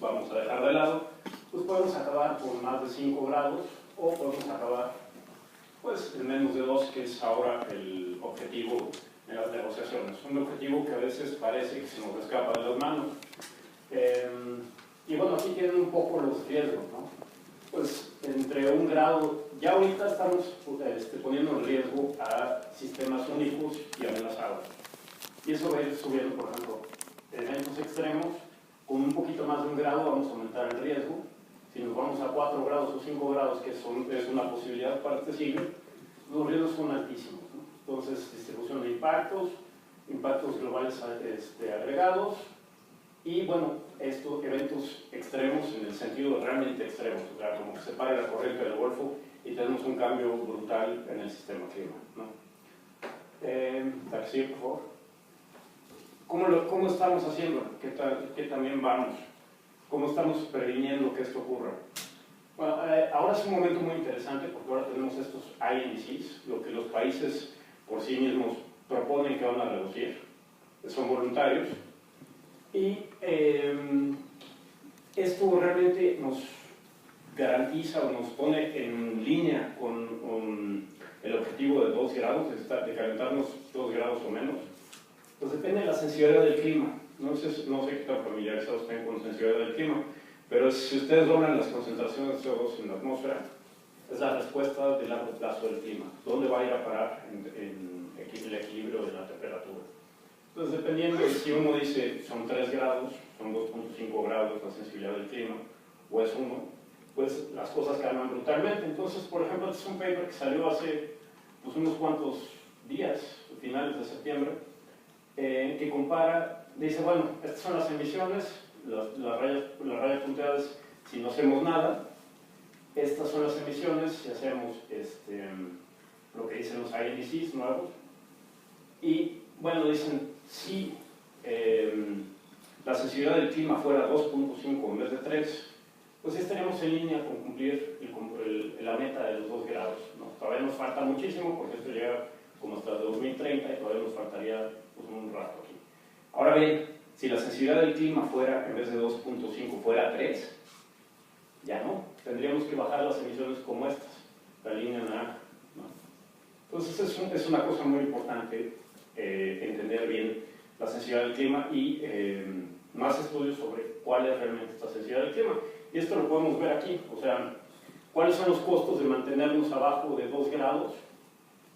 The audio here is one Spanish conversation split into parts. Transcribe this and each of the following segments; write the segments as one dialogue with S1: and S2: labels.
S1: Vamos a dejar de lado, pues podemos acabar por más de 5 grados o podemos acabar pues en menos de 2, que es ahora el objetivo en las negociaciones. Un objetivo que a veces parece que se nos escapa de las manos. Y bueno, aquí tienen un poco los riesgos, ¿no? Pues entre 1 grado, ya ahorita estamos poniendo en riesgo a sistemas únicos y amenazados. Y eso va a ir subiendo, por ejemplo, en eventos extremos. Con un poquito más de 1 grado vamos a aumentar el riesgo. Si nos vamos a 4 grados o 5 grados, que es una posibilidad para este siglo, los riesgos son altísimos, ¿no? Entonces, distribución de impactos, impactos globales agregados, y bueno, estos eventos extremos en el sentido realmente extremos, o sea, como que se pare la corriente del Golfo y tenemos un cambio brutal en el sistema clima, ¿no? Sí, por favor. ¿Cómo estamos haciendo? ¿Qué también vamos? ¿Cómo estamos previniendo que esto ocurra? Bueno, ahora es un momento muy interesante porque ahora tenemos estos INDCs, lo que los países por sí mismos proponen que van a reducir, son voluntarios, y esto realmente nos garantiza o nos pone en línea con el objetivo de 2 grados, de calentarnos 2 grados o menos. Pues depende de la sensibilidad del clima. No sé qué tan familiarizados estén con la sensibilidad del clima, pero si ustedes doblan las concentraciones de CO2 en la atmósfera, es la respuesta de largo plazo del clima. ¿Dónde va a ir a parar en el equilibrio de la temperatura? Entonces, dependiendo de si uno dice son 3 grados, son 2.5 grados la sensibilidad del clima, o es 1, pues las cosas cambian brutalmente. Entonces, por ejemplo, este es un paper que salió hace pues, unos cuantos días, finales de septiembre, que compara, dice, bueno, estas son las emisiones, las rayas punteadas si no hacemos nada, estas son las emisiones si hacemos lo que dicen los INDCs nuevos, y bueno, dicen, si la sensibilidad del clima fuera 2.5 en vez de 3, pues estaríamos en línea con cumplir la meta de los 2 grados, ¿no? Todavía nos falta muchísimo porque esto llega como hasta 2030 y todavía nos faltaría pues, un rato aquí. Ahora bien, si la sensibilidad del clima fuera, en vez de 2.5, fuera 3, ya no, tendríamos que bajar las emisiones como estas, la línea naranja, ¿no? Entonces es una cosa muy importante entender bien la sensibilidad del clima y más estudios sobre cuál es realmente esta sensibilidad del clima. Y esto lo podemos ver aquí, o sea, cuáles son los costos de mantenernos abajo de 2 grados.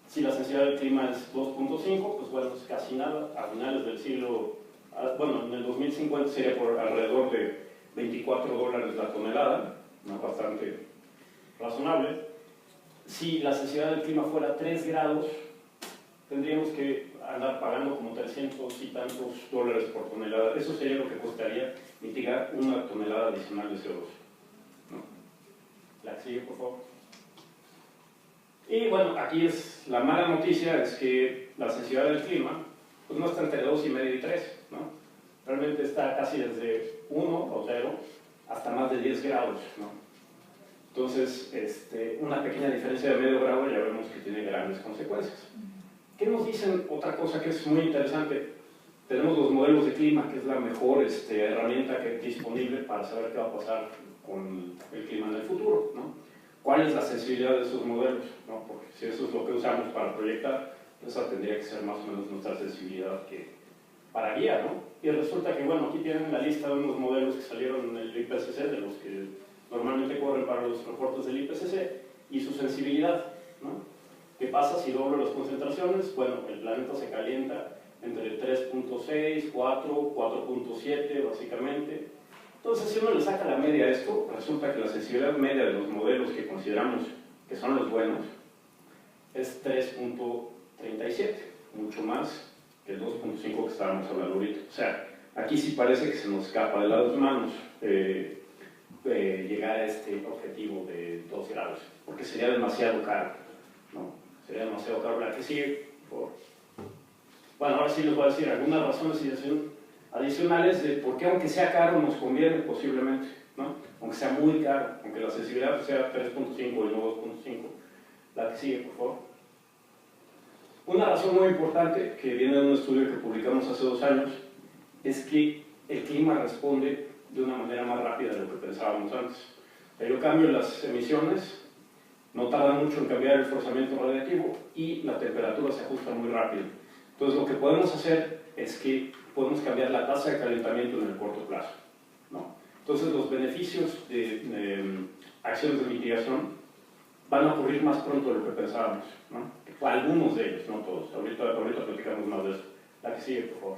S1: Si la sensibilidad del clima es 2.5, pues bueno, es casi nada. A finales del siglo, bueno, en el 2050 sería por alrededor de $24 la tonelada, ¿no? Bastante razonable. Si la sensibilidad del clima fuera 3 grados, tendríamos que andar pagando como 300 y tantos dólares por tonelada. Eso sería lo que costaría mitigar 1 tonelada adicional de CO2, ¿no? La que sigue, por favor. Y bueno, aquí es la mala noticia, es que la sensibilidad del clima pues no está entre 2,5 y 3, ¿no? Realmente está casi desde 1 o 0 hasta más de 10 grados, ¿no? Entonces, una pequeña diferencia de medio grado ya vemos que tiene grandes consecuencias. ¿Qué nos dicen? Otra cosa que es muy interesante, tenemos los modelos de clima, que es la mejor herramienta que es disponible para saber qué va a pasar con el clima en el futuro, ¿no? ¿Cuál es la sensibilidad de esos modelos? ¿No? Porque si eso es lo que usamos para proyectar, esa tendría que ser más o menos nuestra sensibilidad que para guía, ¿no? Y resulta que, bueno, aquí tienen la lista de unos modelos que salieron en el IPCC, de los que normalmente corren para los reportes del IPCC, y su sensibilidad, ¿no? ¿Qué pasa si doblo las concentraciones? Bueno, el planeta se calienta entre 3.6, 4, 4.7 básicamente. Entonces, si uno le saca la media a esto, resulta que la sensibilidad media de los modelos que consideramos que son los buenos es 3.37, mucho más que el 2.5 que estábamos hablando ahorita. O sea, aquí sí parece que se nos escapa de las manos llegar a este objetivo de 2 grados, porque sería demasiado caro, ¿no? Sería demasiado caro. La que sigue, por favor. Bueno, ahora sí les voy a decir algunas razones y adicionales de por qué aunque sea caro nos conviene posiblemente, ¿no? Aunque sea muy caro, aunque la sensibilidad sea 3.5 y no 2.5. La que sigue, por favor. Una razón muy importante que viene de un estudio que publicamos hace 2 años es que el clima responde de una manera más rápida de lo que pensábamos antes. Yo cambio las emisiones, no tarda mucho en cambiar el forzamiento radiativo y la temperatura se ajusta muy rápido. Entonces lo que podemos hacer es que podemos cambiar la tasa de calentamiento en el corto plazo, ¿no? Entonces los beneficios de acciones de mitigación van a ocurrir más pronto de lo que pensábamos, ¿no? Algunos de ellos, no todos. Ahorita platicamos más de eso. La que sigue, por favor.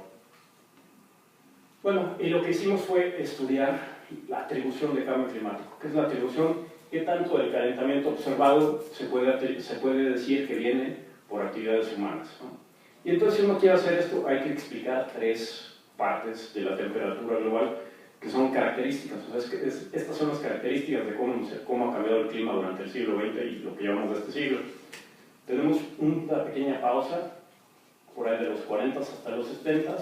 S1: Bueno, y lo que hicimos fue estudiar la atribución de cambio climático. ¿Qué es la atribución? ¿Qué tanto del calentamiento observado se puede decir que viene por actividades humanas, ¿no? Y entonces, si uno quiere hacer esto, hay que explicar 3 partes de la temperatura global que son características. O sea, estas son las características de cómo ha cambiado el clima durante el siglo XX y lo que llevamos de este siglo. Tenemos una pequeña pausa, por ahí de los 40 hasta los 70,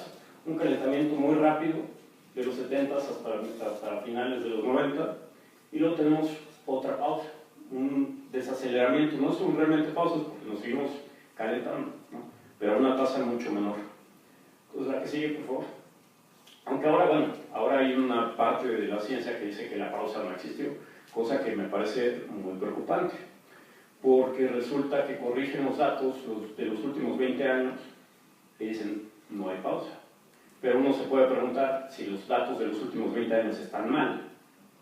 S1: un calentamiento muy rápido, de los 70 hasta finales de los 90, y luego tenemos otra pausa, un desaceleramiento. No son realmente pausas porque nos seguimos calentando, ¿no? Pero a una tasa mucho menor. Entonces, la que sigue, por favor. Aunque ahora, bueno, ahora hay una parte de la ciencia que dice que la pausa no existió, cosa que me parece muy preocupante, porque resulta que corrigen los datos de los últimos 20 años y dicen, no hay pausa. Pero uno se puede preguntar, si los datos de los últimos 20 años están mal,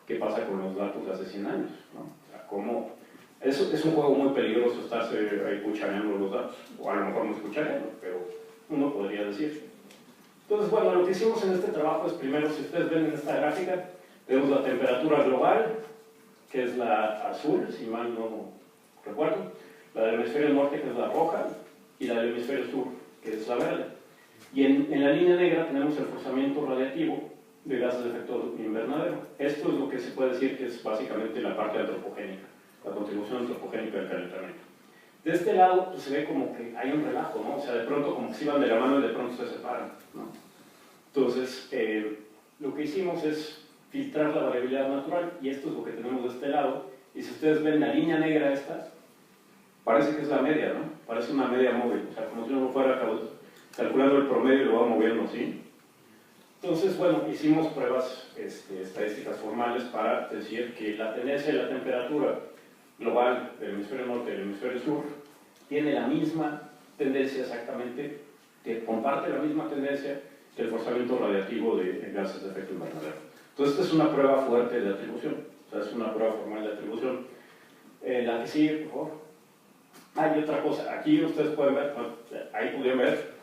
S1: ¿qué pasa con los datos de hace 100 años? ¿No? O sea, ¿cómo? Es un juego muy peligroso estarse ahí cuchareando los datos, o a lo mejor no es cuchareando, pero uno podría decir. Entonces, bueno, lo que hicimos en este trabajo es, primero, si ustedes ven en esta gráfica, tenemos la temperatura global, que es la azul, si mal no recuerdo, la del hemisferio norte, que es la roja, y la del hemisferio sur, que es la verde. Y en la línea negra tenemos el forzamiento radiativo de gases de efecto invernadero. Esto es lo que se puede decir que es básicamente la parte antropogénica, la contribución antropogénica del calentamiento. De este lado pues, se ve como que hay un relajo, ¿no? O sea, de pronto como que se iban de la mano y de pronto se separan, ¿no? Entonces, lo que hicimos es filtrar la variabilidad natural, y esto es lo que tenemos de este lado. Y si ustedes ven la línea negra esta, parece que es la media, ¿no? Parece una media móvil, o sea, como si uno fuera calculando el promedio y lo va moviendo así. Entonces, bueno, hicimos pruebas estadísticas formales para decir que la tendencia de la temperatura global del hemisferio norte y del hemisferio sur tiene la misma tendencia exactamente, que comparte la misma tendencia que el forzamiento radiativo de gases de efecto invernadero. Entonces, esta es una prueba fuerte de atribución, o sea, es una prueba formal de atribución. La que sigue, por favor. Hay otra cosa, aquí ustedes pueden ver, ahí pudieron ver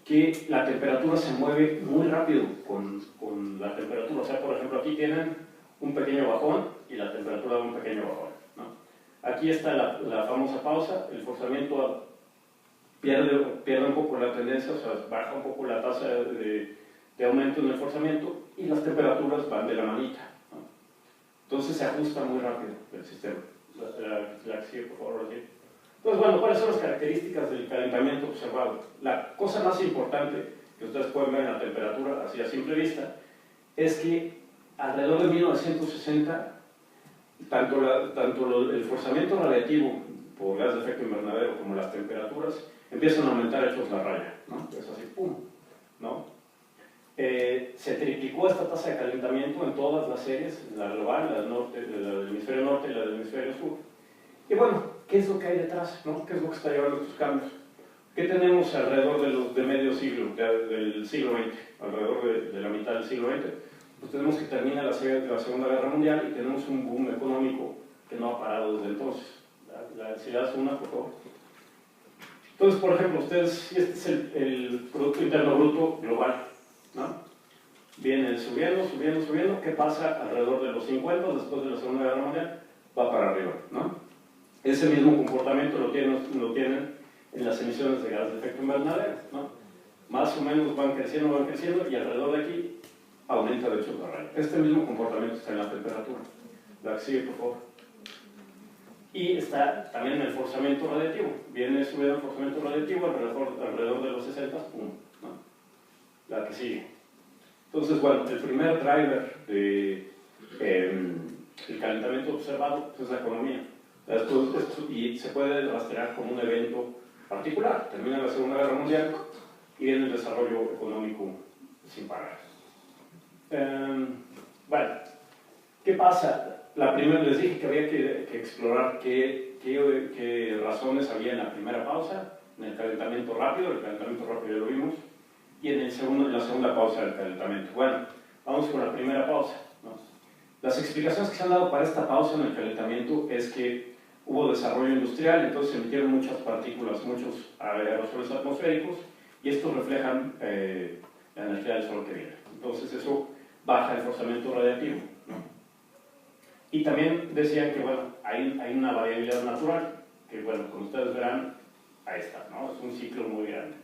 S1: que la temperatura se mueve muy rápido con la temperatura. O sea, por ejemplo, aquí tienen un pequeño bajón y la temperatura de un pequeño bajón, ¿no? Aquí está la famosa pausa, el forzamiento pierde un poco la tendencia, o sea, baja un poco la tasa de aumento en el forzamiento y las temperaturas van de la manita, ¿no? Entonces se ajusta muy rápido el sistema. La que sigue, por favor, así. Entonces, bueno, ¿cuáles son las características del calentamiento observado? La cosa más importante que ustedes pueden ver en la temperatura, así a simple vista, es que alrededor de 1960, tanto el forzamiento radiativo por gas de efecto invernadero como las temperaturas empiezan a aumentar hechos la raya, ¿no? Es así, ¡pum!, ¿no? Se triplicó esta tasa de calentamiento en todas las series, la global, la del hemisferio norte y la del hemisferio sur. Y bueno, ¿qué es lo que hay detrás, ¿no? ¿Qué es lo que está llevando estos cambios? ¿Qué tenemos alrededor de medio siglo, del siglo XX, alrededor de la mitad del siglo XX? Pues tenemos que termina la Segunda Guerra Mundial y tenemos un boom económico que no ha parado desde entonces. Si le das una, por favor. Entonces, por ejemplo, ustedes, este es el Producto Interno Bruto global, ¿no? Viene subiendo, subiendo, subiendo. ¿Qué pasa alrededor de los 50, después de la Segunda Guerra Mundial? Va para arriba, ¿no? Ese mismo comportamiento lo tienen en las emisiones de gases de efecto invernadero, ¿no? Más o menos van creciendo y alrededor de aquí aumenta de hecho la raya. Este mismo comportamiento está en la temperatura. La que sigue, por favor. Y está también en el forzamiento radiativo. Viene subiendo el forzamiento radiativo alrededor de los 60, ¡pum!, ¿no? La que sigue. Entonces, bueno, el primer driver de el calentamiento observado es la economía. Y se puede rastrear como un evento particular. Termina la Segunda Guerra Mundial y viene el desarrollo económico sin parar. Bueno, ¿qué pasa? La primera, les dije que había que explorar qué razones había en la primera pausa, en el calentamiento rápido ya lo vimos, y en la segunda pausa del calentamiento. Bueno, vamos con la primera pausa, ¿no? Las explicaciones que se han dado para esta pausa en el calentamiento es que hubo desarrollo industrial, entonces se emitieron muchas partículas, muchos aerosoles atmosféricos, y estos reflejan la energía del sol que viene. Entonces eso baja el forzamiento radiativo, ¿no? Y también decían que, bueno, hay una variabilidad natural, que, bueno, como ustedes verán, ahí está, ¿no? Es un ciclo muy grande.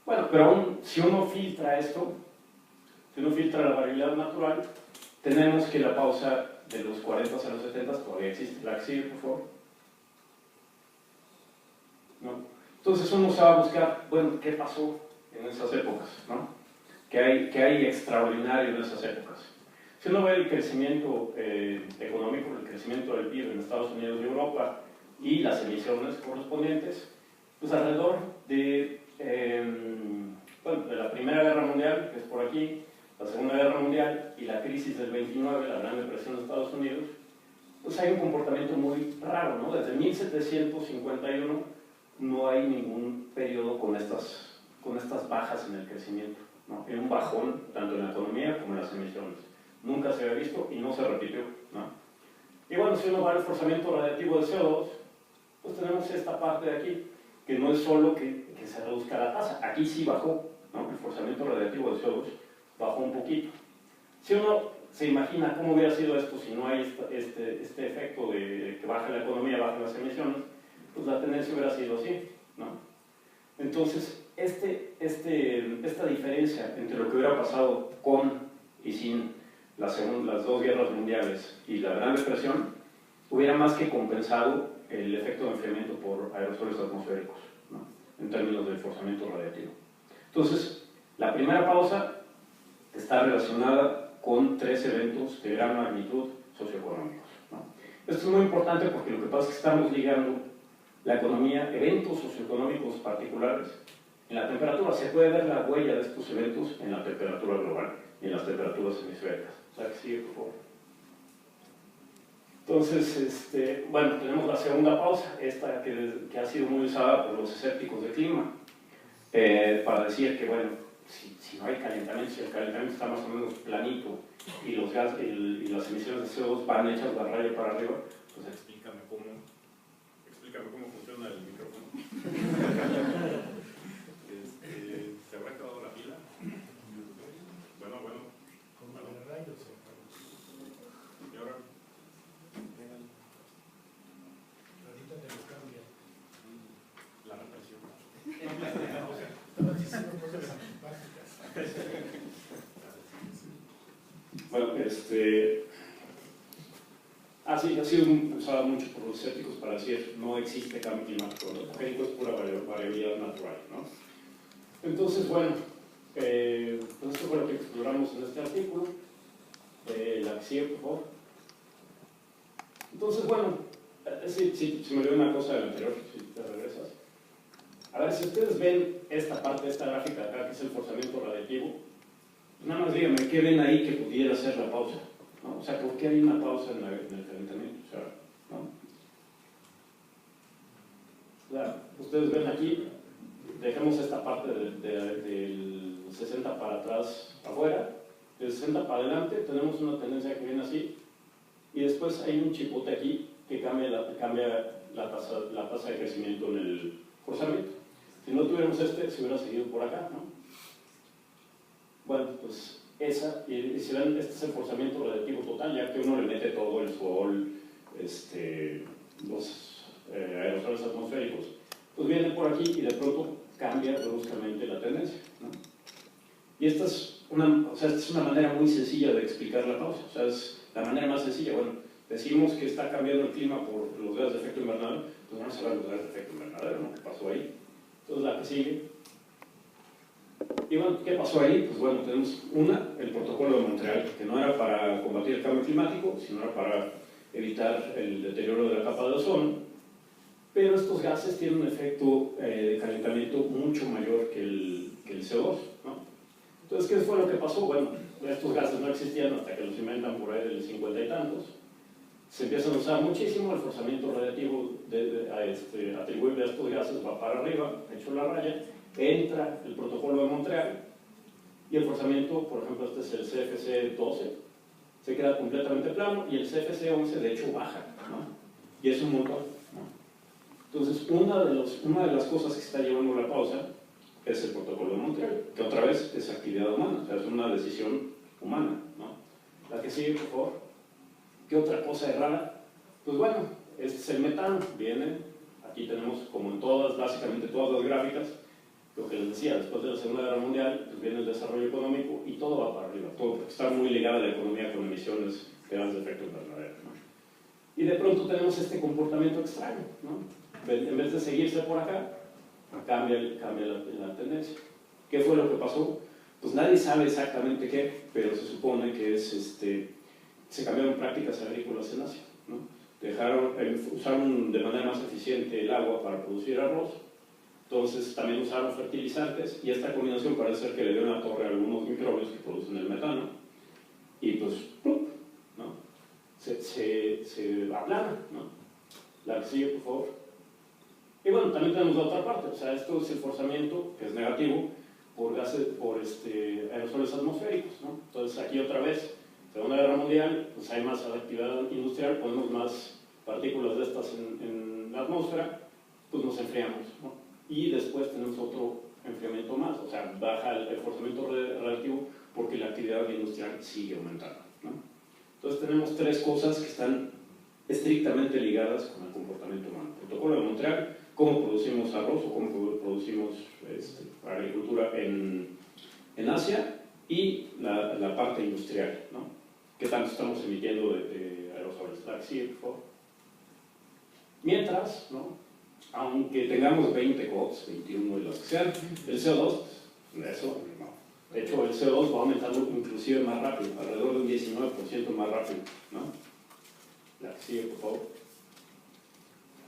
S1: Bueno, pero aún, si uno filtra esto, si uno filtra la variabilidad natural, tenemos que la pausa de los 40 a los 70 todavía existe. La que sigue, por favor. ¿No? Entonces uno se va a buscar, bueno, ¿qué pasó en esas épocas? ¿No? ¿Qué hay extraordinario en esas épocas? Si uno ve el crecimiento económico, el crecimiento del PIB en Estados Unidos y Europa y las emisiones correspondientes, pues alrededor de la Primera Guerra Mundial, que es por aquí, la Segunda Guerra Mundial y la crisis del 29, la Gran Depresión de Estados Unidos, pues hay un comportamiento muy raro, ¿no? Desde 1751 no hay ningún periodo con estas bajas en el crecimiento, ¿no? Hay un bajón tanto en la economía como en las emisiones. Nunca se había visto y no se repitió, ¿no? Y bueno, si uno va al forzamiento radiativo de CO2, pues tenemos esta parte de aquí, que no es solo que se reduzca la tasa, aquí sí bajó, ¿no? El forzamiento radiativo de CO2 bajó un poquito. Si uno se imagina cómo hubiera sido esto si no hay este efecto de que baja la economía, bajan las emisiones, pues la tendencia hubiera sido así, ¿no? Entonces, esta diferencia entre lo que hubiera pasado con y sin las dos guerras mundiales y la Gran Depresión, hubiera más que compensado el efecto de enfriamiento por aerosoles atmosféricos, ¿no? En términos del forzamiento radiativo. Entonces, la primera pausa está relacionada con 3 eventos de gran magnitud socioeconómicos, ¿no? Esto es muy importante porque lo que pasa es que estamos ligando la economía, eventos socioeconómicos particulares, en la temperatura. Se puede ver la huella de estos eventos en la temperatura global y en las temperaturas hemisféricas. O sea, que sigue, por favor. Entonces, bueno, tenemos la segunda pausa, esta que ha sido muy usada por los escépticos de clima, para decir que, bueno, si no hay calentamiento, si el calentamiento está más o menos planito y los gases y las emisiones de CO2 van hechas de raya para arriba, pues explícame cómo funciona el micrófono. ¿Se habrá acabado la pila? Bueno. ¿Y ahora?
S2: Ahorita te lo cambia.
S1: La represión.
S2: Estaba diciendo cosas antipáticas.
S1: Bueno, sí, ha sido usado mucho por los escépticos para decir no existe cambio climático, lo congénico es pura variabilidad natural, ¿no? Entonces, bueno, pues esto fue lo que exploramos en este artículo. La que sigue, por favor. Entonces, bueno, si me olvidó una cosa del anterior, si te regresas. A ver, si ustedes ven esta parte de esta gráfica acá, que es el forzamiento radiativo, pues nada más díganme, ¿qué ven ahí que pudiera ser la pausa? ¿No? O sea, ¿por qué hay una pausa en el calentamiento? O sea, ¿no? O sea, ustedes ven aquí, dejemos esta parte del 60 para atrás afuera, del 60 para adelante tenemos una tendencia que viene así, y después hay un chipote aquí que cambia la tasa de crecimiento en el forzamiento. Si no tuviéramos se hubiera seguido por acá, ¿no? Bueno, pues y si ven, este es el forzamiento radiativo total, ya que uno le mete todo el sol, los aerosoles atmosféricos, pues viene por aquí y de pronto cambia bruscamente la tendencia, ¿no? Y esta es una manera muy sencilla de explicar la pausa, o sea, es la manera más sencilla. Bueno, decimos que está cambiando el clima por los gases de efecto invernadero, pues vamos a ver los gases de efecto invernadero, ¿no? ¿Qué pasó ahí? Entonces la que sigue. Y bueno, ¿qué pasó ahí? Pues bueno, tenemos el protocolo de Montreal, que no era para combatir el cambio climático, sino era para evitar el deterioro de la capa de ozono, pero estos gases tienen un efecto de calentamiento mucho mayor que el CO2, ¿no? Entonces, ¿qué fue lo que pasó? Bueno, estos gases no existían hasta que los inventan por ahí del 50 y tantos. Se empiezan a usar muchísimo, el forzamiento radiativo atribuible a estos gases va para arriba, hecho la raya, entra el protocolo de Montreal y el forzamiento, por ejemplo, este es el CFC-12, se queda completamente plano y el CFC-11 de hecho baja, ¿no? Y es un montón, ¿no? Entonces, una de las cosas que está llevando la pausa es el protocolo de Montreal, que otra vez es actividad humana, o sea, es una decisión humana, ¿no? La que sigue, por favor. ¿Qué otra cosa es rara? Pues bueno, este es el metano, viene, aquí tenemos como en todas, básicamente todas las gráficas, lo que les decía, después de la Segunda Guerra Mundial, pues viene el desarrollo económico y todo va para arriba, todo, porque está muy ligada la economía con emisiones de gases de efecto invernadero, ¿no? Y de pronto tenemos este comportamiento extraño, ¿no? En vez de seguirse por acá, cambia la tendencia. ¿Qué fue lo que pasó? Pues nadie sabe exactamente qué, pero se supone que es se cambiaron prácticas agrícolas en Asia, ¿no? Usaron de manera más eficiente el agua para producir arroz, entonces también usaron fertilizantes y esta combinación parece ser que le dio una torre a algunos microbios que producen el metano y pues, ¡plup!, ¿no? Se aplana, ¿no? La que sigue, por favor. Y bueno, también tenemos la otra parte, o sea, esto es el forzamiento, que es negativo, por aerosoles atmosféricos, ¿no? Entonces aquí otra vez, Segunda Guerra Mundial, pues hay más actividad industrial, ponemos más partículas de estas en la atmósfera, pues nos enfriamos, ¿no? Y después tenemos otro enfriamiento más, o sea, baja el forzamiento relativo porque la actividad industrial sigue aumentando, ¿no? Entonces tenemos tres cosas que están estrictamente ligadas con el comportamiento humano. Protocolo de Montreal, cómo producimos arroz o cómo producimos agricultura en Asia, y la parte industrial, ¿no? ¿Qué tanto estamos emitiendo de aerosoles? La que sigue, por favor. Mientras, ¿no?, aunque tengamos 20 COPs, 21 de los que sean, el CO2, eso no. De hecho, el CO2 va aumentando inclusive más rápido, alrededor de un 19% más rápido, ¿no? La que sigue, por favor.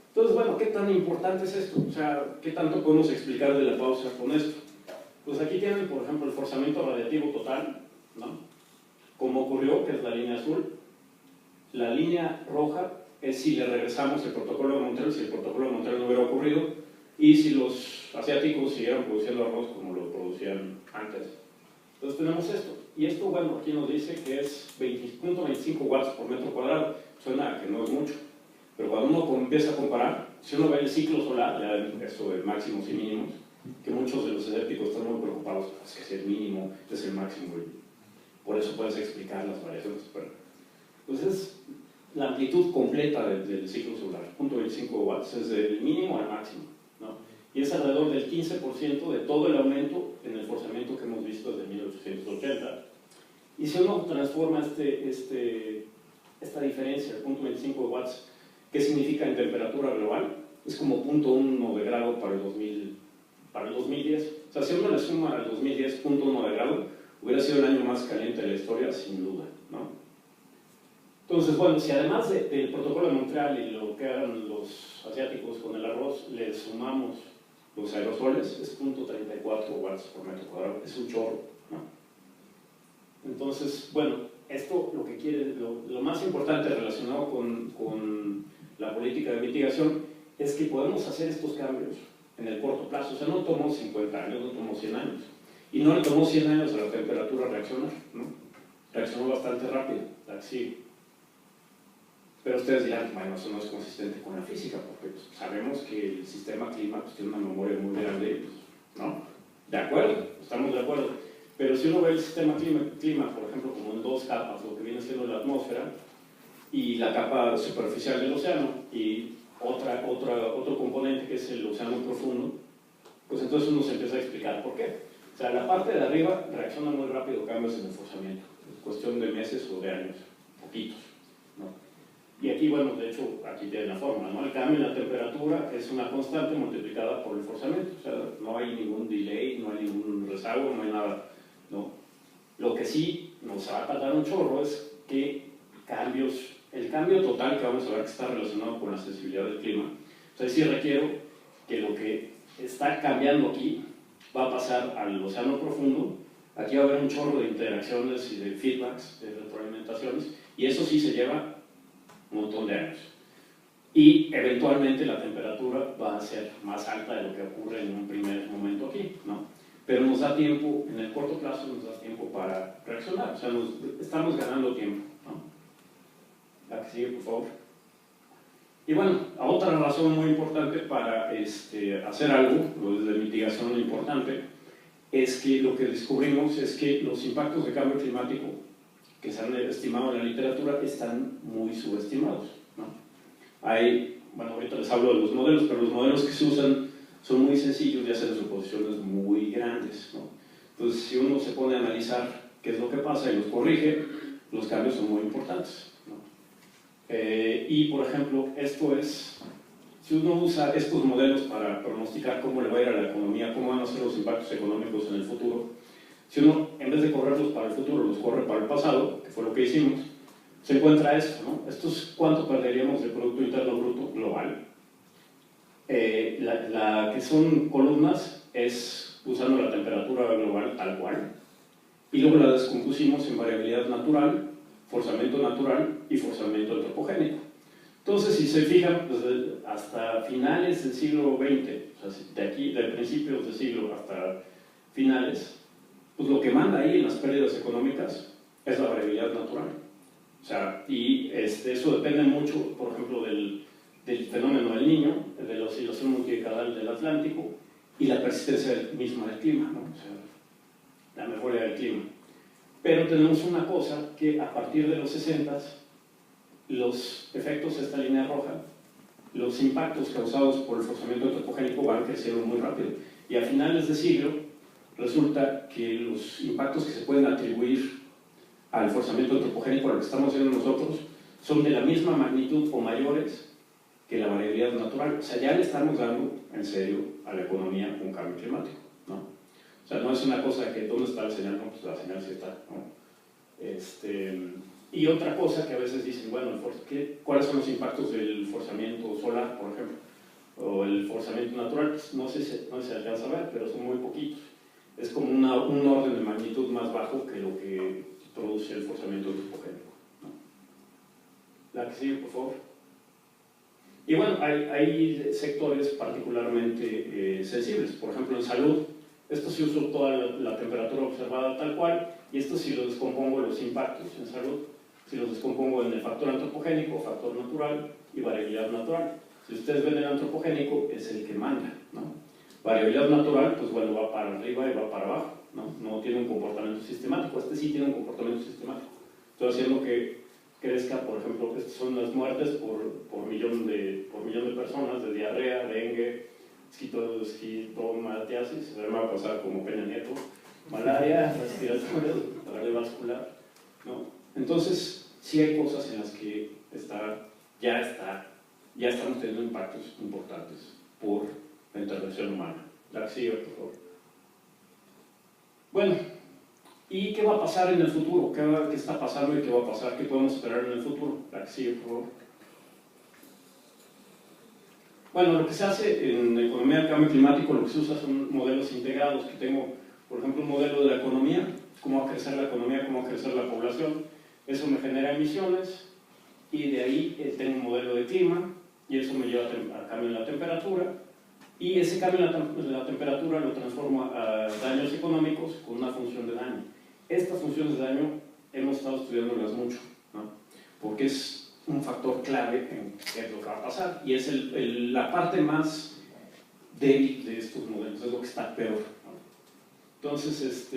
S1: Entonces, bueno, ¿qué tan importante es esto? O sea, ¿qué tanto podemos explicar de la pausa con esto? Pues aquí tienen, por ejemplo, el forzamiento radiativo total, ¿no?, como ocurrió, que es la línea azul. La línea roja es si le regresamos el protocolo de Montreal, si el protocolo de Montreal no hubiera ocurrido, y si los asiáticos siguieran produciendo arroz como lo producían antes. Entonces tenemos esto, y esto, bueno, aquí nos dice que es 20.25 watts por metro cuadrado. Suena que no es mucho, pero cuando uno empieza a comparar, si uno ve el ciclo solar, ya eso de máximos y mínimos, que muchos de los escépticos están muy preocupados, es que si el mínimo es el máximo, y por eso puedes explicar las variaciones. Entonces, la amplitud completa del ciclo solar, 0.25 watts, es del mínimo al máximo, ¿no? Y es alrededor del 15% de todo el aumento en el forzamiento que hemos visto desde 1880. Y si uno transforma esta diferencia, el 0.25 watts, ¿qué significa en temperatura global? Es como 0.1 de grado para el 2010. O sea, si uno le suma al 2010 0.1 de grado, hubiera sido el año más caliente de la historia, sin duda, ¿no? Entonces, bueno, si además del protocolo de Montreal y lo que hagan los asiáticos con el arroz, le sumamos los aerosoles, es 0.34 watts por metro cuadrado, es un chorro, ¿no? Entonces, bueno, esto lo que quiere, lo más importante relacionado con la política de mitigación es que podemos hacer estos cambios en el corto plazo. O sea, no tomó 50 años, no tomó 100 años. Y no le tomó 100 años a la temperatura reaccionar, ¿no? Reaccionó bastante rápido, así. Pero ustedes dirán, bueno, eso no es consistente con la física, porque pues, sabemos que el sistema clima pues, tiene una memoria muy grande, pues, ¿no? De acuerdo, estamos de acuerdo. Pero si uno ve el sistema clima, por ejemplo, como en dos capas, lo que viene siendo la atmósfera y la capa superficial del océano, y otro componente que es el océano profundo, pues entonces uno se empieza a explicar por qué. O sea, la parte de arriba reacciona muy rápido cambios en el forzamiento, es cuestión de meses o de años, poquitos, ¿no? Y aquí, bueno, de hecho, aquí tiene la fórmula, ¿no? El cambio en la temperatura es una constante multiplicada por el forzamiento, o sea, no hay ningún delay, no hay ningún rezago, no hay nada, ¿no? Lo que sí nos va a tardar un chorro es que el cambio total que vamos a ver que está relacionado con la sensibilidad del clima, o sea, sí requiero que lo que está cambiando aquí va a pasar al océano profundo. Aquí va a haber un chorro de interacciones y de feedbacks, de retroalimentaciones, y eso sí se lleva un montón de años. Y eventualmente la temperatura va a ser más alta de lo que ocurre en un primer momento aquí, ¿no? Pero nos da tiempo, en el corto plazo nos da tiempo para reaccionar, o sea, estamos ganando tiempo, ¿no? La que sigue, por favor. Y bueno, otra razón muy importante para hacer algo, de mitigación importante, es que lo que descubrimos es que los impactos de cambio climático que se han estimado en la literatura están muy subestimados, ¿no? Bueno, ahorita les hablo de los modelos, pero los modelos que se usan son muy sencillos y hacen suposiciones muy grandes, ¿no? Entonces, si uno se pone a analizar qué es lo que pasa y los corrige, los cambios son muy importantes, ¿no? Y, por ejemplo, si uno usa estos modelos para pronosticar cómo le va a ir a la economía, cómo van a ser los impactos económicos en el futuro, si uno, en vez de correrlos para el futuro, los corre para el pasado, que fue lo que hicimos, se encuentra esto, ¿no? Esto es cuánto perderíamos del Producto Interno Bruto global. La que son columnas es usando la temperatura global tal cual, y luego la descompusimos en variabilidad natural, forzamiento natural y forzamiento antropogénico. Entonces, si se fijan, hasta finales del siglo XX, o sea, de aquí, de principios del siglo hasta finales, pues lo que manda ahí en las pérdidas económicas es la variabilidad natural. O sea, y eso depende mucho, por ejemplo, del fenómeno del Niño, de la oscilación multidecadal del Atlántico y la persistencia misma del clima, ¿no? O sea, la mejoría del clima. Pero tenemos una cosa que a partir de los 60s, los efectos de esta línea roja, los impactos causados por el forzamiento antropogénico van creciendo muy rápido. Y a finales de siglo resulta que los impactos que se pueden atribuir al forzamiento antropogénico, a lo que estamos haciendo nosotros, son de la misma magnitud o mayores que la variabilidad natural. O sea, ya le estamos dando en serio a la economía un cambio climático, ¿no? O sea, no es una cosa que ¿dónde está la señal? No, pues la señal sí está, ¿no? Y otra cosa que a veces dicen, bueno, ¿cuáles son los impactos del forzamiento solar, por ejemplo? O el forzamiento natural, pues no se alcanza a ver, pero son muy poquitos. Es como un orden de magnitud más bajo que lo que produce el forzamiento antropogénico, ¿no? La que sigue, por favor. Y bueno, hay sectores particularmente sensibles. Por ejemplo, en salud, esto sí uso toda la temperatura observada tal cual, y esto sí lo descompongo los impactos en salud, si los descompongo en el factor antropogénico, factor natural y variabilidad natural. Si ustedes ven el antropogénico, es el que manda, ¿no? Variabilidad natural, pues bueno, va para arriba y va para abajo, ¿no? No tiene un comportamiento sistemático. Este sí tiene un comportamiento sistemático. Estoy haciendo que crezca, por ejemplo, estas son las muertes por millón de personas, de diarrea, dengue, esquitomatiasis, se me va a pasar como Peña Nieto, malaria, respiratoria, cardiovascular, ¿no? Entonces, sí hay cosas en las que ya estamos teniendo impactos importantes por la intervención humana. La que sigue, por favor. Bueno, ¿y qué va a pasar en el futuro? ¿Qué está pasando y qué va a pasar? ¿Qué podemos esperar en el futuro? La que sigue, por favor. Bueno, lo que se hace en economía del cambio climático, lo que se usa son modelos integrados, que tengo, por ejemplo, un modelo de la economía, cómo va a crecer la economía, cómo va a crecer la población, eso me genera emisiones, y de ahí tengo un modelo de clima, y eso me lleva a cambio en la temperatura, y ese cambio en la temperatura lo transformo a daños económicos con una función de daño. Estas funciones de daño hemos estado estudiándolas mucho, ¿no? Porque es un factor clave en qué es lo que va a pasar, y es la parte más débil de estos modelos, es lo que está peor, ¿no? Entonces,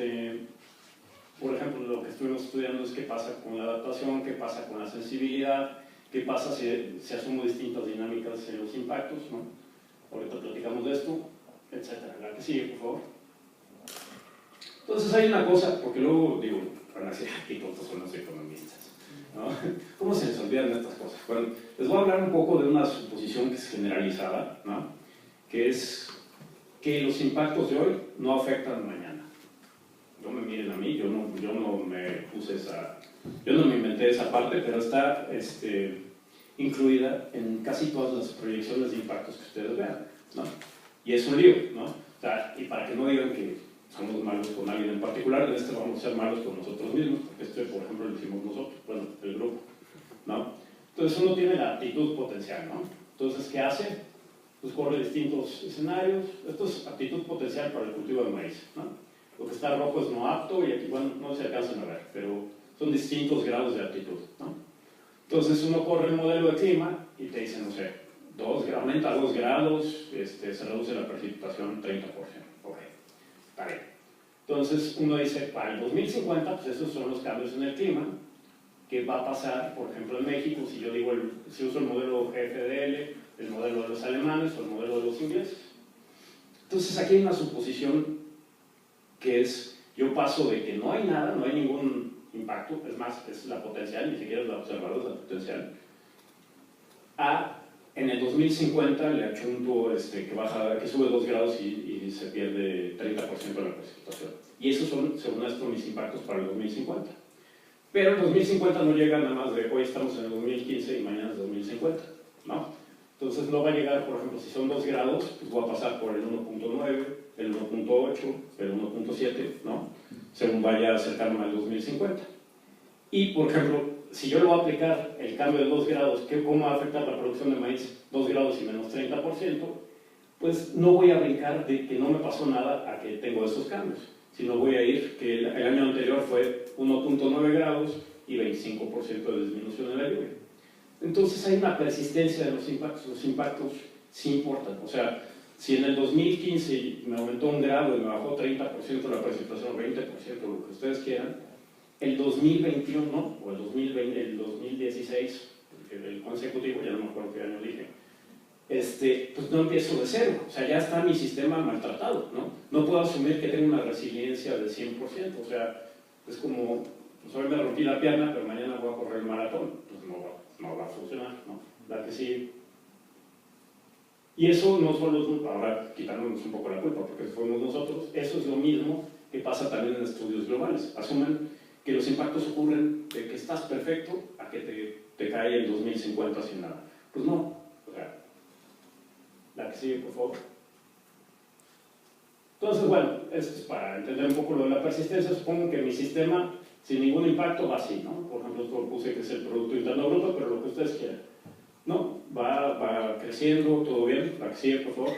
S1: por ejemplo, lo que estuvimos estudiando es qué pasa con la adaptación, qué pasa con la sensibilidad, qué pasa si asumo distintas dinámicas en los impactos, ¿no? Ahorita platicamos de esto, etcétera. La que sigue, por favor. Entonces hay una cosa, porque luego digo, van a decir, qué tontos son los economistas. ¿no? ¿Cómo se les olvidan estas cosas? Bueno, les voy a hablar un poco de una suposición que es generalizada, ¿no? Que es que los impactos de hoy no afectan mañana. No me miren a mí, yo no me puse yo no me inventé esa parte, pero está incluida en casi todas las proyecciones de impactos que ustedes vean, ¿no? Y es un lío, ¿no? O sea, y para que no digan que somos malos con alguien en particular, en vamos a ser malos con nosotros mismos, porque por ejemplo, lo hicimos nosotros, bueno, el grupo, ¿no? Entonces uno tiene la aptitud potencial, ¿no? Entonces, ¿qué hace? Pues corre distintos escenarios. Esto es aptitud potencial para el cultivo de maíz, ¿no? Lo que está rojo es no apto y aquí, bueno, no se alcanzan a ver, pero son distintos grados de aptitud, ¿no? Entonces uno corre el modelo de clima y te dice, no sé, aumenta 2 grados, se reduce la precipitación 30%. Ok, está bien. Entonces uno dice, para el 2050, pues esos son los cambios en el clima, que va a pasar, por ejemplo, en México, si yo digo, si uso el modelo GFDL, el modelo de los alemanes o el modelo de los ingleses. Entonces aquí hay una suposición que es, yo paso de que no hay nada, no hay ningún impacto, es más, es la potencial, ni siquiera es la observada, es la potencial, a en el 2050 le achunto que sube 2 grados y se pierde 30% de la precipitación. Y esos son, según esto, mis impactos para el 2050. Pero el 2050 no llega nada más de hoy estamos en el 2015 y mañana es 2050, ¿no? Entonces no va a llegar, por ejemplo, si son 2 grados, pues voy a pasar por el 1.9, el 1.8, el 1.7, ¿no? Según vaya acercándome al 2050. Y, por ejemplo, si yo le voy a aplicar el cambio de 2 grados, ¿cómo va a afectar la producción de maíz? 2 grados y menos 30%, pues no voy a brincar de que no me pasó nada a que tengo esos cambios, sino voy a ir que el año anterior fue 1.9 grados y 25% de disminución en la lluvia. Entonces hay una persistencia de los impactos sí importan. O sea, si en el 2015 me aumentó 1 grado y me bajó 30% la precipitación, 20%, lo que ustedes quieran, el 2021 o el 2016, el consecutivo, ya no me acuerdo qué año dije, pues no empiezo de cero, o sea, ya está mi sistema maltratado, ¿no? No puedo asumir que tengo una resiliencia del 100%, o sea, es como, pues hoy me rompí la pierna, pero mañana voy a correr el maratón, pues no va a funcionar, ¿no? La que sí. Y eso no solo, ahora quitándonos un poco la culpa, porque fuimos nosotros, eso es lo mismo que pasa también en estudios globales. Asumen que los impactos ocurren de que estás perfecto a que te cae el 2050 sin nada. Pues no, o sea, la que sigue, por favor. Entonces, bueno, esto es para entender un poco lo de la persistencia. Supongo que mi sistema, sin ningún impacto, va así, ¿no? Por ejemplo, esto puse que es el Producto Interno Bruto, pero lo que ustedes quieran. ¿No? Va creciendo, todo bien. La que sigue, por favor.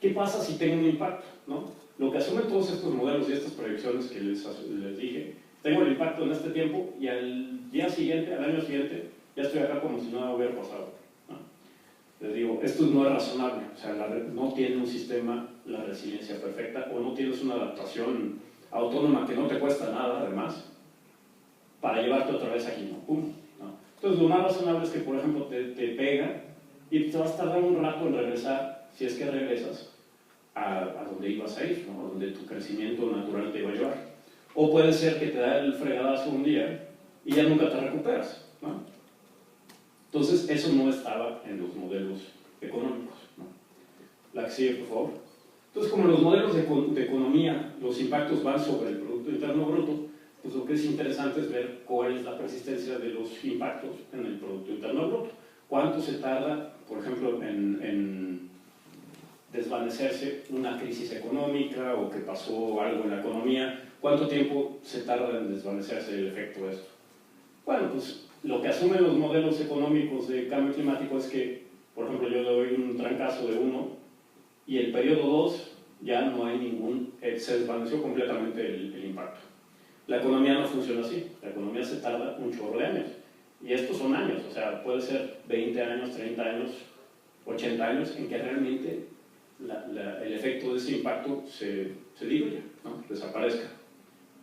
S1: ¿Qué pasa si tengo un impacto? ¿No? Lo que asumen todos estos modelos y estas proyecciones que les dije, tengo el impacto en este tiempo y al día siguiente, al año siguiente, ya estoy acá como si nada hubiera pasado, ¿no? Les digo, esto no es razonable, o sea, no tiene un sistema la resiliencia perfecta o no tienes una adaptación autónoma que no te cuesta nada, además, para llevarte otra vez aquí, ¿no? ¡Pum! ¿No? Entonces, lo más razonable es que, por ejemplo, te pega y te vas a tardar un rato en regresar, si es que regresas, a donde ibas a ir, ¿no? A donde tu crecimiento natural te iba a llevar. O puede ser que te da el fregadazo un día y ya nunca te recuperas, ¿no? Entonces, eso no estaba en los modelos económicos, ¿no? La que sigue, por favor. Entonces, como en los modelos de economía los impactos van sobre el Producto Interno Bruto, pues lo que es interesante es ver cuál es la persistencia de los impactos en el Producto Interno Bruto. ¿Cuánto se tarda, por ejemplo, en desvanecerse una crisis económica o que pasó algo en la economía? ¿Cuánto tiempo se tarda en desvanecerse el efecto de esto? Bueno, pues lo que asumen los modelos económicos de cambio climático es que, por ejemplo, yo le doy un trancazo de 1 y el periodo 2 ya no hay se desvaneció completamente el impacto. La economía no funciona así, la economía se tarda un chorro de años. Y estos son años, o sea, puede ser 20 años, 30 años, 80 años en que realmente el efecto de ese impacto se diluya, ¿no? Desaparezca.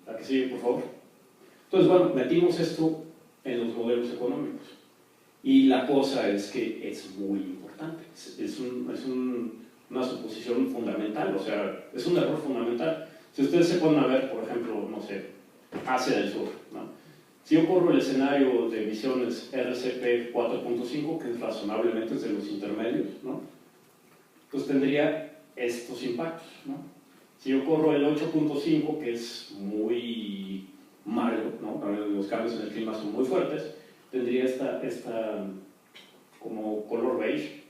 S1: La que sigue, por favor. Entonces, bueno, metimos esto en los modelos económicos. Y la cosa es que es muy importante. Es una suposición fundamental, o sea, es un error fundamental. Si ustedes se ponen a ver, por ejemplo, no sé, Asia del Sur, ¿no? Si yo corro el escenario de emisiones RCP 4.5, que es razonablemente de los intermedios, ¿no? Pues tendría estos impactos, ¿no? Si yo corro el 8.5, que es muy malo, ¿no? Los cambios en el clima son muy fuertes, tendría esta como color beige.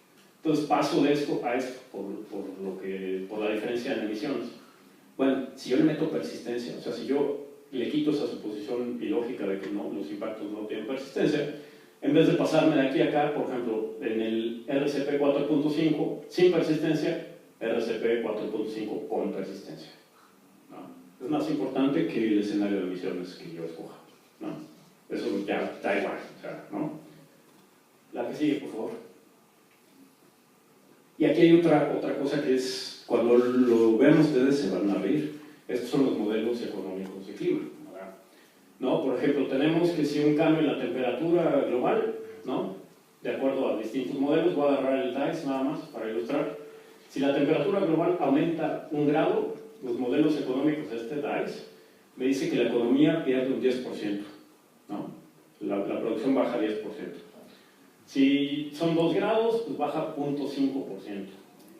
S1: Entonces paso de esto a esto por la diferencia en emisiones. Bueno, si yo le meto persistencia, o sea, si yo le quito esa suposición ilógica de que no, los impactos no tienen persistencia, en vez de pasarme de aquí a acá, por ejemplo, en el RCP 4.5 sin persistencia, RCP 4.5 con persistencia, ¿no? Es más importante que el escenario de emisiones que yo escoja, ¿no? Eso ya da igual, o sea, ¿no? La que sigue, por favor. Y aquí hay otra cosa que es, cuando lo vean ustedes se van a reír. Estos son los modelos económicos de clima, ¿verdad? ¿No? Por ejemplo, tenemos que si un cambio en la temperatura global, ¿no? De acuerdo a distintos modelos, voy a agarrar el DICE nada más para ilustrar. Si la temperatura global aumenta 1 grado, los modelos económicos de este DICE me dice que la economía pierde un 10%, ¿no? La producción baja 10%. Si son 2 grados, pues baja 0.5%.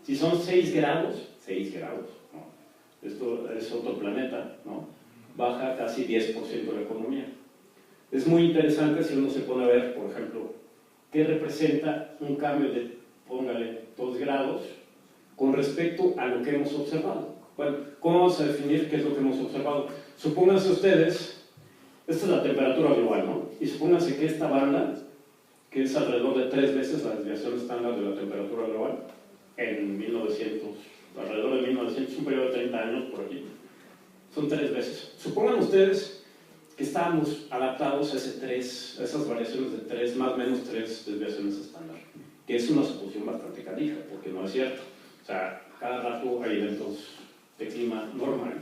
S1: Si son 6 grados, ¿no? Esto es otro planeta, ¿no? Baja casi 10% la economía. Es muy interesante si uno se pone a ver, por ejemplo, qué representa un cambio de, póngale, 2 grados con respecto a lo que hemos observado. Bueno, ¿cómo vamos a definir qué es lo que hemos observado? Supónganse ustedes, esta es la temperatura global, ¿no? Y supónganse que esta banda, que es alrededor de 3 veces la desviación estándar de la temperatura global, en 1900, alrededor de 1900, un periodo de 30 años por aquí, son 3 veces. Supongan ustedes que estábamos adaptados a esas variaciones de 3, más o menos 3 desviaciones estándar, que es una suposición bastante canija, porque no es cierto. O sea, cada rato hay eventos de clima normal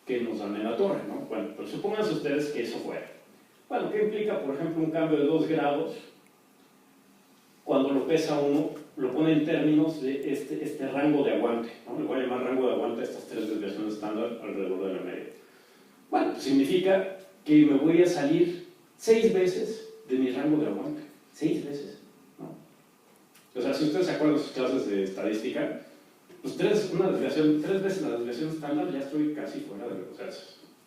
S1: que nos dan en la torre, ¿no? Bueno, pero supónganse ustedes que eso fuera. Bueno, ¿qué implica, por ejemplo, un cambio de 2 grados? Cuando lo pesa uno, lo pone en términos de este rango de aguante, ¿no? Le voy a llamar rango de aguante a estas 3 desviaciones estándar alrededor de la media. Bueno, pues significa que me voy a salir 6 veces de mi rango de aguante. 6 veces, ¿no? O sea, si ustedes se acuerdan de sus clases de estadística, pues 3 veces la desviación estándar ya estoy casi fuera de o sea,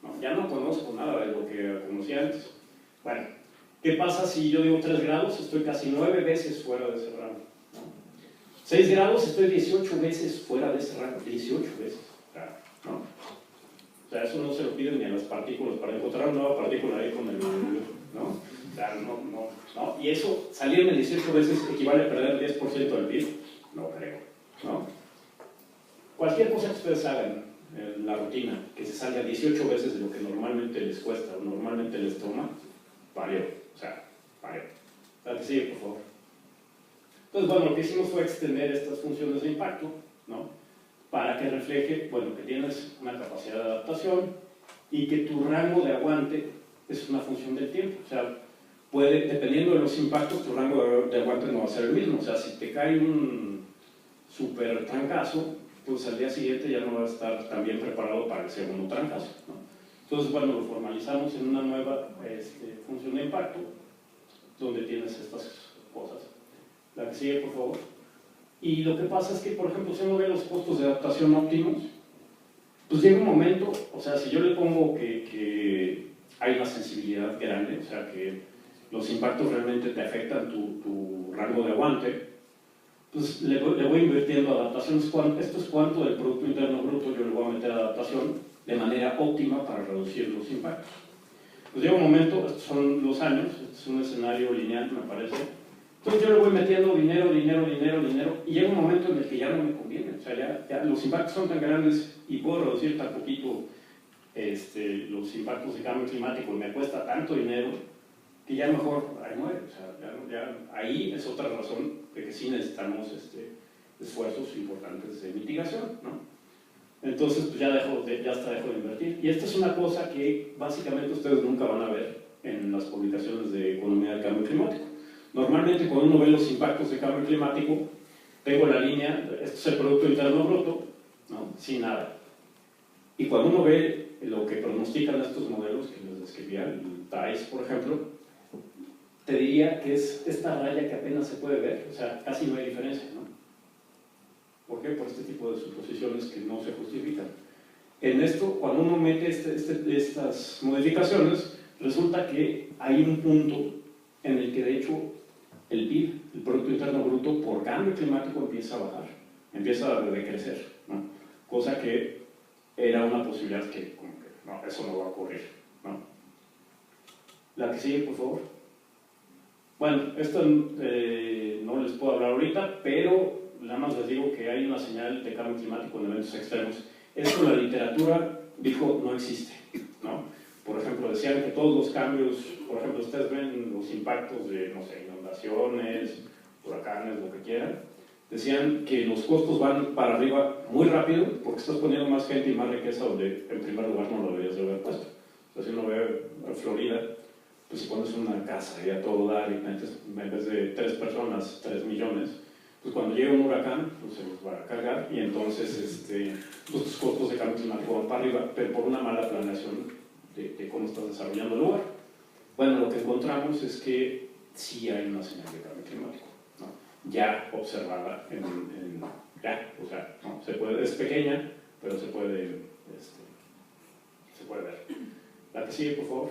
S1: ¿no? Ya no conozco nada de lo que conocía antes. Bueno, ¿qué pasa si yo digo 3 grados? Estoy casi 9 veces fuera de ese rango, ¿no? 6 grados, estoy 18 veces fuera de ese rango. 18 veces, ¿no? O sea, eso no se lo piden ni a las partículas. Para encontrar una nueva partícula ahí con el... ¿no? O sea, no. Y eso, salirme 18 veces equivale a perder 10% del PIB. No creo, ¿no? Cualquier cosa que ustedes hagan en la rutina, que se salga 18 veces de lo que normalmente les cuesta o normalmente les toma, valió. O sea, la que sigue, por favor. Entonces, bueno, lo que hicimos fue extender estas funciones de impacto, ¿no? Para que refleje, bueno, que tienes una capacidad de adaptación y que tu rango de aguante es una función del tiempo. O sea, dependiendo de los impactos, tu rango de aguante no va a ser el mismo. O sea, si te cae un super trancazo, pues al día siguiente ya no vas a estar tan bien preparado para el segundo trancazo, ¿no? Entonces, bueno, lo formalizamos en una nueva función de impacto, donde tienes estas cosas. La que sigue, por favor. Y lo que pasa es que, por ejemplo, si uno ve los costos de adaptación óptimos, pues llega un momento, o sea, si yo le pongo que hay una sensibilidad grande, o sea, que los impactos realmente te afectan tu rango de aguante, pues le voy invirtiendo adaptaciones. Esto es cuánto del Producto Interno Bruto yo le voy a meter adaptación de manera óptima para reducir los impactos. Pues llega un momento, estos son los años, este es un escenario lineal, me parece. Entonces yo le voy metiendo dinero, y llega un momento en el que ya no me conviene. O sea, ya los impactos son tan grandes y puedo reducir tan poquito los impactos de cambio climático y me cuesta tanto dinero que ya mejor ahí muere. O sea, ahí es otra razón de que sí necesitamos esfuerzos importantes de mitigación, ¿no? Entonces, pues ya dejo de invertir. Y esta es una cosa que básicamente ustedes nunca van a ver en las publicaciones de economía del cambio climático. Normalmente cuando uno ve los impactos de cambio climático, tengo la línea, esto es el Producto Interno Bruto, ¿no? Sin nada. Y cuando uno ve lo que pronostican estos modelos que les describía, el TAIS, por ejemplo, te diría que es esta raya que apenas se puede ver, o sea, casi no hay diferencia, ¿no? ¿Por qué? Por este tipo de suposiciones que no se justifican. En esto, cuando uno mete estas modificaciones, resulta que hay un punto en el que de hecho el PIB, el Producto Interno Bruto, por cambio climático empieza a bajar, empieza a decrecer, ¿no? Cosa que era una posibilidad que, como que, no, eso no va a ocurrir, ¿no? La que sigue, por favor. Bueno, esto no les puedo hablar ahorita, pero nada más les digo que hay una señal de cambio climático en eventos extremos. Esto la literatura dijo no existe, ¿no? Por ejemplo, decían que todos los cambios, por ejemplo, ustedes ven los impactos de, no sé, inundaciones, huracanes, lo que quieran, decían que los costos van para arriba muy rápido porque estás poniendo más gente y más riqueza donde en primer lugar no lo deberías de haber puesto. O sea, si uno ve a Florida, pues si pones una casa y a todo dar y metes, en vez de 3 personas, 3 millones, pues cuando llega un huracán, pues se los va a cargar y entonces pues tus costos de cambio climático van para arriba, pero por una mala planeación de cómo estás desarrollando el lugar. Bueno, lo que encontramos es que sí hay una señal de cambio climático, ¿no? Ya observada ya, o sea, ¿no? Se puede, es pequeña, pero se puede ver. La que sigue, por favor.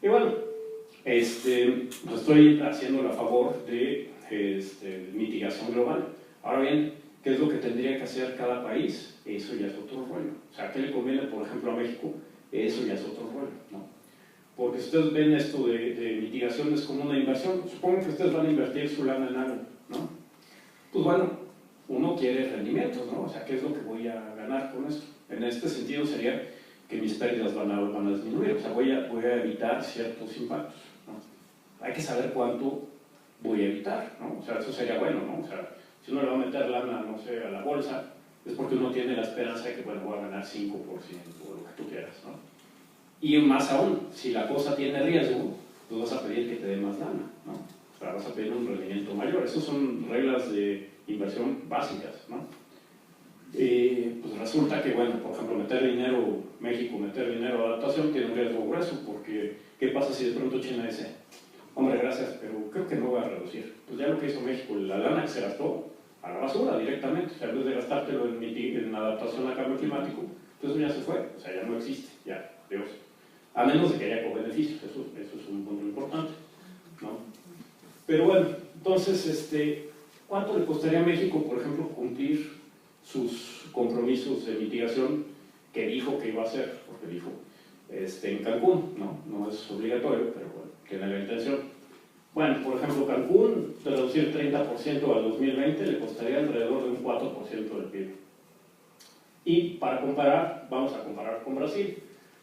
S1: Y bueno, estoy haciéndolo a favor de mitigación global. Ahora bien, ¿qué es lo que tendría que hacer cada país? Eso ya es otro rollo. O sea, ¿qué le conviene, por ejemplo, a México? Eso ya es otro rollo, ¿no? Porque si ustedes ven esto de mitigación es como una inversión. Supongo que ustedes van a invertir su lana en algo, ¿no? Pues bueno, uno quiere rendimientos, ¿no? O sea, ¿qué es lo que voy a ganar con esto? En este sentido sería que mis pérdidas van a disminuir, o sea, voy a evitar ciertos impactos, ¿no? Hay que saber cuánto voy a evitar, ¿no? O sea, eso sería bueno, ¿no? O sea, si uno le va a meter lana, no sé, a la bolsa, es porque uno tiene la esperanza de que, bueno, voy a ganar 5% o lo que tú quieras, ¿no? Y más aún, si la cosa tiene riesgo, pues vas a pedir que te dé más lana, ¿no? O sea, vas a pedir un rendimiento mayor. Esas son reglas de inversión básicas, ¿no? Pues resulta que, bueno, por ejemplo, meter dinero, México, meter dinero a adaptación tiene un riesgo grueso, porque ¿qué pasa si de pronto China dice, hombre, gracias, pero creo que no voy a reducir? Pues ya lo que hizo México, la lana que se gastó, a la basura directamente, o sea, en vez de gastártelo en adaptación al cambio climático, pues eso ya se fue, o sea, ya no existe, ya, Dios. A menos de que haya co-beneficios, eso es un punto importante, ¿no? Pero bueno, entonces, ¿cuánto le costaría a México, por ejemplo, cumplir sus compromisos de mitigación que dijo que iba a hacer? Porque dijo en Cancún, no es obligatorio, pero bueno, tiene la intención. Bueno, por ejemplo, Cancún, de reducir 30% al 2020, le costaría alrededor de un 4% del PIB. Y para comparar, vamos a comparar con Brasil.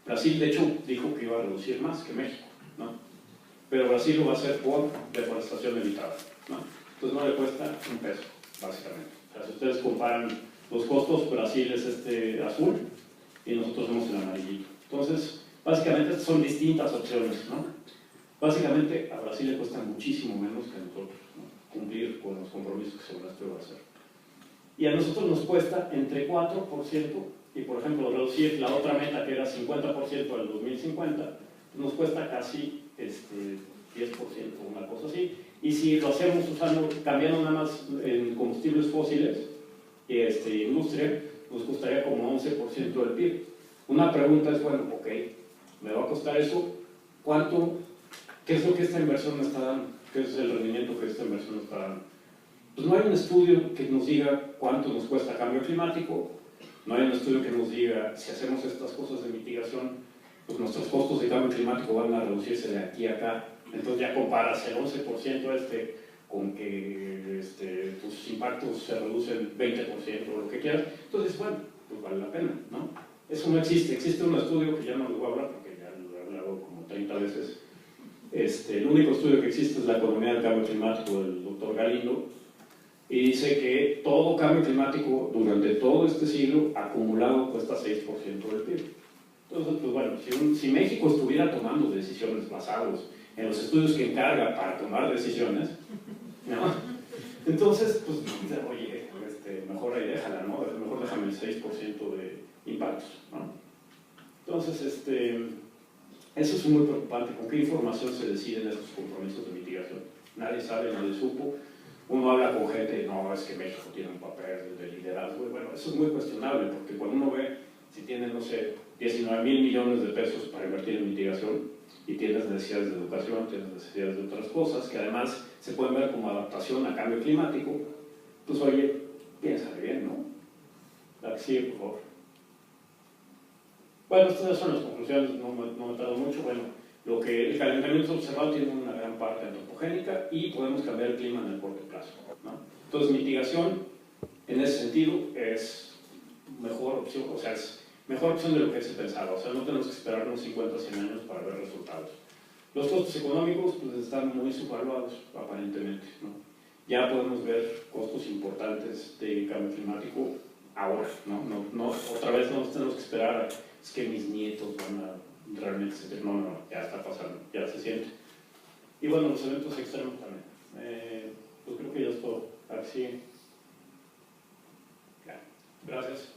S1: Brasil, de hecho, dijo que iba a reducir más que México, ¿no? Pero Brasil lo va a hacer por deforestación evitada, ¿no? Entonces no le cuesta un peso, básicamente. O sea, si ustedes comparan los costos, Brasil es azul y nosotros somos el amarillito. Entonces, básicamente son distintas opciones, ¿no? Básicamente a Brasil le cuesta muchísimo menos que a nosotros, ¿no? Cumplir con los compromisos que según esto va a hacer. Y a nosotros nos cuesta entre 4% y, por ejemplo, reducir la otra meta que era 50% al 2050, nos cuesta casi 10%, una cosa así. Y si lo hacemos cambiando nada más en combustibles fósiles y industria, nos costaría como 11% del PIB. Una pregunta es, bueno, ok, me va a costar eso, ¿qué es lo que esta inversión me está dando? ¿Qué es el rendimiento que esta inversión me está dando? Pues no hay un estudio que nos diga cuánto nos cuesta cambio climático, no hay un estudio que nos diga si hacemos estas cosas de mitigación, pues nuestros costos de cambio climático van a reducirse de aquí a acá. Entonces ya comparas el 11% con que tus impactos se reducen 20% o lo que quieras. Entonces, bueno, pues vale la pena, ¿no? Eso no existe. Existe un estudio que ya no les voy a hablar porque ya lo he hablado como 30 veces. El único estudio que existe es la economía del cambio climático del doctor Galindo, y dice que todo cambio climático durante todo este siglo acumulado cuesta 6% del PIB. Entonces, pues bueno, si México estuviera tomando decisiones basadas en los estudios que encarga para tomar decisiones, ¿no? Entonces, pues, oye, mejor ahí déjala, ¿no? Mejor déjame el 6% de impactos, ¿no? Entonces, eso es muy preocupante. ¿Con qué información se deciden esos compromisos de mitigación? Nadie sabe, nadie supo. Uno habla con gente, no, es que México tiene un papel de liderazgo. Bueno, eso es muy cuestionable, porque cuando uno ve, si tienes, no sé, 19,000 millones de pesos para invertir en mitigación, y tienes necesidades de educación, tienes necesidades de otras cosas, que además se pueden ver como adaptación a cambio climático, pues oye, piénsale bien, ¿no? La que sigue, por favor. Bueno, estas son las conclusiones, no me tardo mucho. Bueno, el calentamiento observado tiene una gran parte antropogénica y podemos cambiar el clima en el corto plazo, ¿no? Entonces, mitigación, en ese sentido, es mejor opción, o sea, es mejor opción de lo que se pensaba. O sea, no tenemos que esperar unos 50 o 100 años para ver resultados. Los costos económicos pues, están muy subvaluados, aparentemente, ¿no? Ya podemos ver costos importantes de cambio climático ahora, ¿no? Otra vez no tenemos que esperar a es que mis nietos van a realmente sentir, no, ya está pasando, ya se siente. Y bueno, los eventos extremos también. Pues creo que ya es todo. Así. Ya. Gracias.